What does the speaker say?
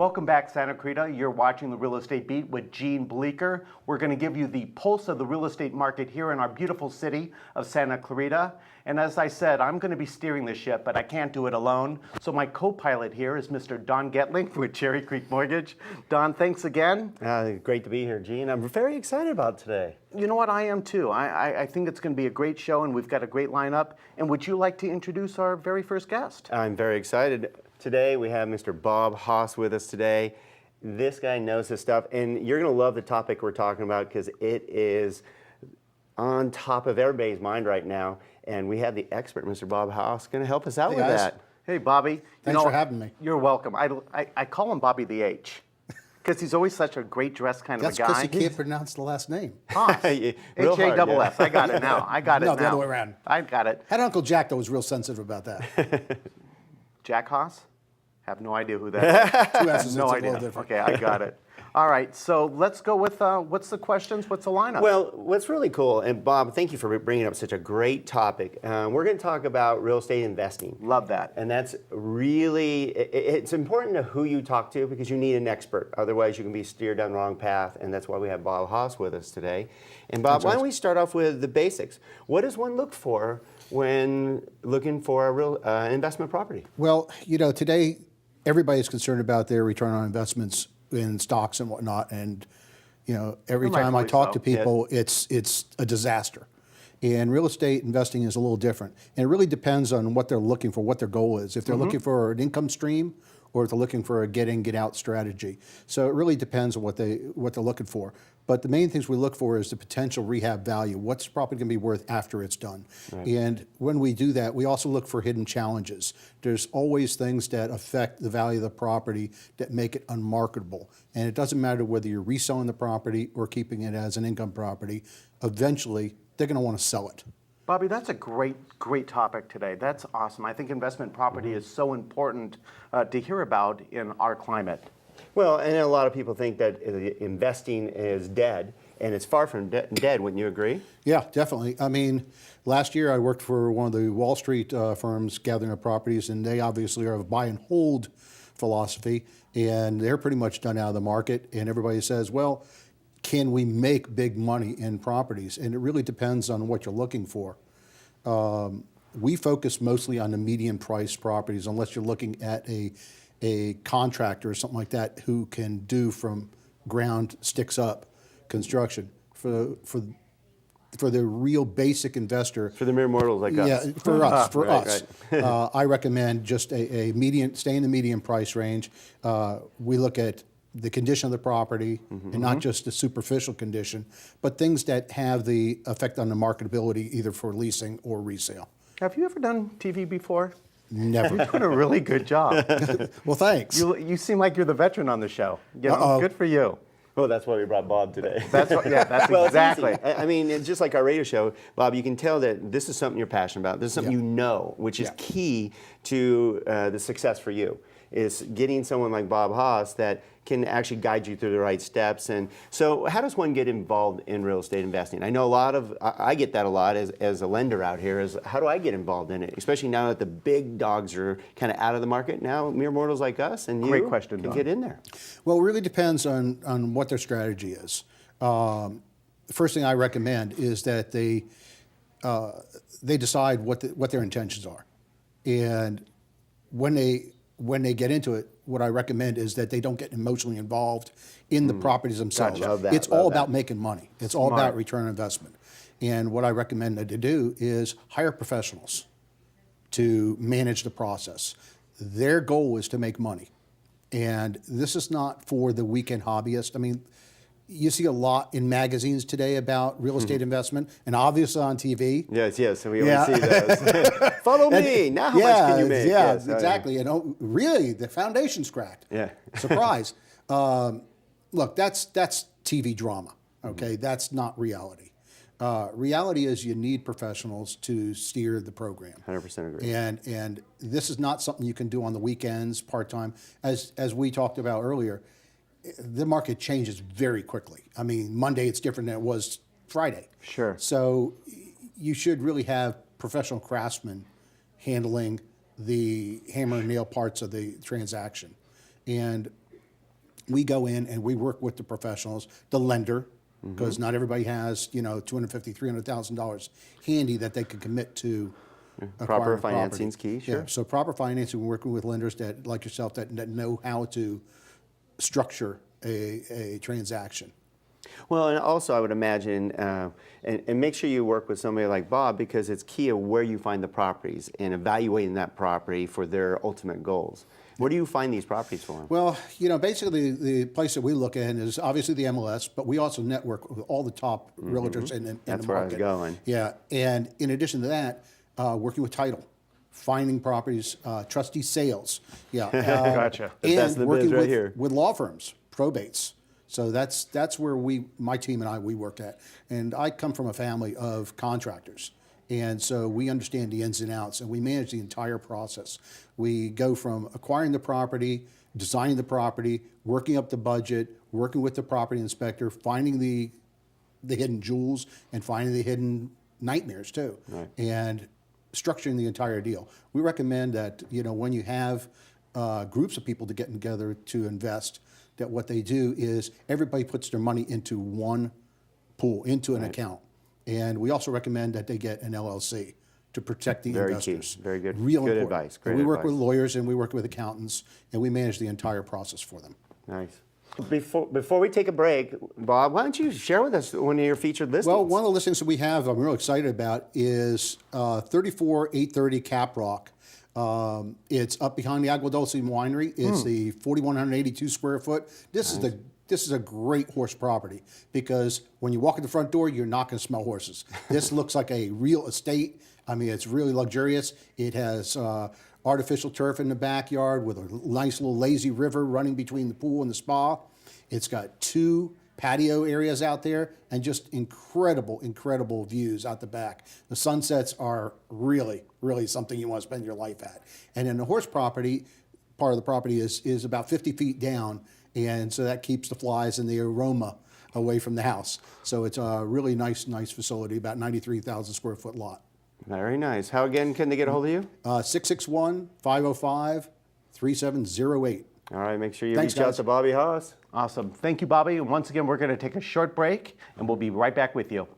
Welcome back, Santa Clarita. You're watching The Real Estate Beat with Gene Bleeker. We're going to give you the pulse of the real estate market here in our beautiful city of Santa Clarita. And as I said, I'm going to be steering the ship, but I can't do it alone. So my co-pilot here is Mr. Don Getling with Cherry Creek Mortgage. Don, thanks again. Great to be here, Gene. I'm very excited about today. You know what, I am too. I think it's going to be a great show, and we've got a great lineup. And would you like to introduce our very first guest? I'm very excited. Today we have Mr. Bob Haas with us today. This guy knows his stuff, and you're going to love the topic we're talking about because it is on top of everybody's mind right now. And we have the expert, Mr. Bob Haas, going to help us out with that. Hey, Bobby. Thanks for having me. You're welcome. I call him Bobby the H because he's always such a great dressed kind of a guy. That's because he can't pronounce the last name. Haas. H-A-S-S. I got it now. I got it now. No, the other way around. I got it. Had Uncle Jack that was real sensitive about that. Jack Haas? Have no idea who that is. Two S's, No it's a idea. little different. Okay, I got it. All right, so let's go with what's the questions? What's the lineup? Well, what's really cool, and Bob, thank you for bringing up such a great topic. We're going to talk about real estate investing. Love that. And that's really, it's important to who you talk to because you need an expert. Otherwise, you can be steered down the wrong path, and that's why we have Bob Haas with us today. And Bob, why don't we start off with the basics? What does one look for when looking for a real investment property? Well, you know, today everybody's concerned about their return on investments in stocks and whatnot, and you know, every time I talk to people, it's a disaster. And real estate investing is a little different, and it really depends on what they're looking for, what their goal is. If they're looking for an income stream, or if they're looking for a get in, get out strategy. So it really depends on what they're looking for. But the main things we look for is the potential rehab value. What's the property going to be worth after it's done? Right. And when we do that, we also look for hidden challenges. There's always things that affect the value of the property that make it unmarketable. And it doesn't matter whether you're reselling the property or keeping it as an income property. Eventually, they're going to want to sell it. Bobby, that's a great topic today. That's awesome. I think investment property is so important to hear about in our climate. Well, and a lot of people think that investing is dead, and it's far from dead. Wouldn't you agree? Yeah, definitely. I mean, last year I worked for one of the Wall Street firms gathering up properties, and they obviously are a buy and hold philosophy, and they're pretty much done out of the market, and everybody says, well, can we make big money in properties? And it really depends on what you're looking for. We focus mostly on the median price properties, unless you're looking at a contractor or something like that who can do from ground sticks up construction. For the real basic investor. For the mere mortals like us. Yeah, for us. Right. I recommend just a median, stay in the median price range. We look at the condition of the property, and not just the superficial condition, but things that have the effect on the marketability either for leasing or resale. Have you ever done TV before? Never. You're doing a really good job. Well, thanks. You seem like you're the veteran on the show. You know, good for you. Well, that's why we brought Bob today. That's well, exactly. I mean, it's just like our radio show, Bob, you can tell that this is something you're passionate about. This is something you know, which is key to the success for you, is getting someone like Bob Haas that can actually guide you through the right steps. And so how does one get involved in real estate investing? I know I get that a lot as a lender out here, is how do I get involved in it? Especially now that the big dogs are kind of out of the market. Now mere mortals like us and you can get in there. Well, it really depends on what their strategy is. The first thing I recommend is that they decide what their intentions are. And when they get into it, what I recommend is that they don't get emotionally involved in the properties themselves. Gotcha. It's all about making money. It's all about return on investment. And what I recommend that they do is hire professionals to manage the process. Their goal is to make money. And this is not for the weekend hobbyist. I mean, you see a lot in magazines today about real estate investment, and obviously on TV. Yes, we always see those. Follow me. Now how much can you make? Yeah, yes, exactly. You know, really, the foundation's cracked. Yeah. Surprise. Look, that's TV drama, okay? That's not reality. Reality is you need professionals to steer the program. 100% agree. And this is not something you can do on the weekends, part-time. As we talked about earlier, the market changes very quickly. I mean, Monday it's different than it was Friday. Sure. So you should really have professional craftsmen handling the hammer and nail parts of the transaction. And we go in and we work with the professionals, the lender, because not everybody has, $250,000, $300,000 handy that they can commit to. Proper acquiring financing is property. key, sure. Yeah, so proper financing, we're working with lenders that, like yourself, that know how to structure a transaction. Well, and also I would imagine, and make sure you work with somebody like Bob, because it's key of where you find the properties and evaluating that property for their ultimate goals. Where do you find these properties for them? Well, basically the place that we look at is obviously the MLS, but we also network with all the top realtors in the market. That's where I was going. Yeah, and in addition to that, working with title, finding properties, trustee sales. Yeah, Gotcha. That's and the working biz right here. with law firms, probates. So that's where my team and I, we work at. And I come from a family of contractors. And so we understand the ins and outs, and we manage the entire process. We go from acquiring the property, designing the property, working up the budget, working with the property inspector, finding the hidden jewels, and finding the hidden nightmares too, and structuring the entire deal. We recommend that when you have groups of people to get together to invest, that what they do is everybody puts their money into one pool, into an account. And we also recommend that they get an LLC to protect the investors. Very good. Real good important. advice. Great And we work advice. with lawyers and we work with accountants, and we manage the entire process for them. Nice. Before we take a break, Bob, why don't you share with us one of your featured listings? Well, one of the listings that we have I'm real excited about is 34830 Caprock. It's up behind the Agua Dulce Winery. It's the 4,182 square foot. This is a great horse property, because when you walk in the front door, you're not going to smell horses. This looks like a real estate. I mean, it's really luxurious. It has artificial turf in the backyard with a nice little lazy river running between the pool and the spa. It's got 2 patio areas out there and just incredible, incredible views out the back. The sunsets are really, really something you want to spend your life at. And then the horse property, part of the property is about 50 feet down, and so that keeps the flies and the aroma away from the house. So it's a really nice facility, about 93,000 square foot lot. Very nice. How again can they get a hold of you? 661-505-3708. All right, make sure you Thanks, reach out guys. to Bobby Haas. Awesome. Thank you, Bobby. And once again, we're going to take a short break, and we'll be right back with you.